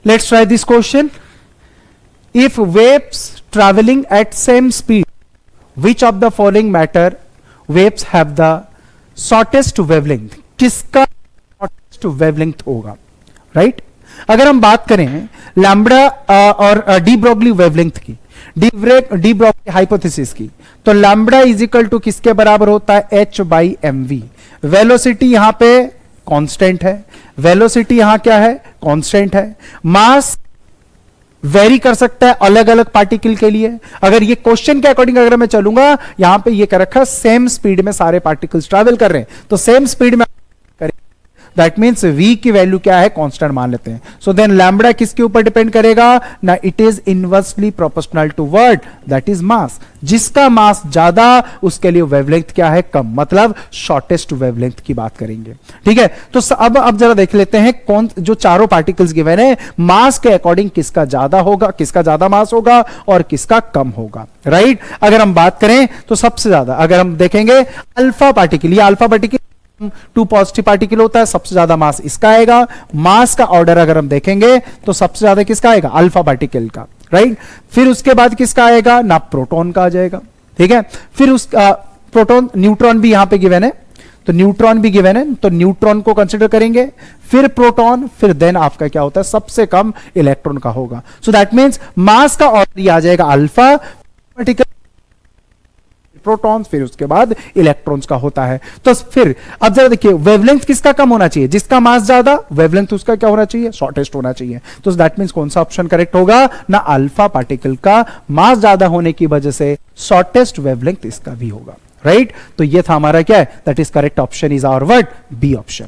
Let's try this question. If waves traveling at same speed, which of the following matter waves have the shortest wavelength? किसका shortest wavelength होगा? Right? अगर हम बात करें lambda और de Broglie wavelength की, de Broglie hypothesis की, तो लैम्ब्डा इज इक्वल टू किसके बराबर होता है? H by M V. Velocity यहां पे कांस्टेंट है, वेलोसिटी यहां क्या है? कांस्टेंट है। मास वेरी कर सकता है अलग अलग पार्टिकल के लिए। अगर ये क्वेश्चन के अकॉर्डिंग अगर मैं चलूंगा, यहां पे ये कर रखा है सेम स्पीड में सारे पार्टिकल्स ट्रैवल कर रहे हैं, तो सेम स्पीड में करें, दैट मीन्स v की वैल्यू क्या है? कांस्टेंट मान लेते हैं। सो देन लैम्ब्डा किसके ऊपर डिपेंड करेगा ना? It is inversely proportional to what? That is mass. जिसका मास ज्यादा उसके लिए वेवलेंथ क्या है? कम, मतलब शॉर्टेस्ट वेवलेंथ की बात करेंगे। ठीक है, तो अब जरा देख लेते हैं कौन जो चारों पार्टिकल्स गिवन है, मास के अकॉर्डिंग किसका ज्यादा होगा, किसका ज्यादा मास होगा और किसका कम होगा। राइट? अगर हम बात करें तो सबसे ज्यादा अगर हम देखेंगे अल्फा पार्टिकल, ये alpha particle two positive particle होता है, सबसे ज्यादा मास इसका आएगा। मास का ऑर्डर अगर हम देखेंगे तो सबसे ज्यादा किसका आएगा? अल्फा पार्टिकल का। राइट? फिर उसके बाद किसका आएगा ना? प्रोटॉन का आ जाएगा। ठीक है, फिर उस प्रोटॉन, न्यूट्रॉन भी यहां पे गिवन है, तो न्यूट्रॉन भी गिवन है, तो न्यूट्रॉन को कंसिडर करेंगे, फिर प्रोटॉन, फिर देन आपका क्या होता है? सबसे कम इलेक्ट्रॉन का होगा। सो दैट मीन्स मास का ऑर्डर आ जाएगा अल्फा पार्टिकल, प्रोटॉन्स, फिर उसके बाद इलेक्ट्रॉन्स का होता है। तो फिर अब जरा देखिए वेवलेंथ किसका कम होना चाहिए? जिसका मास ज्यादा, वेवलेंथ उसका क्या होना चाहिए? शॉर्टेस्ट होना चाहिए। तो दैट मींस कौन सा ऑप्शन करेक्ट होगा ना? अल्फा पार्टिकल का मास ज्यादा होने की वजह से शॉर्टेस्ट वेवलेंथ इसका भी होगा। राइट? तो ये था हमारा क्या है? That is correct option is our word B option.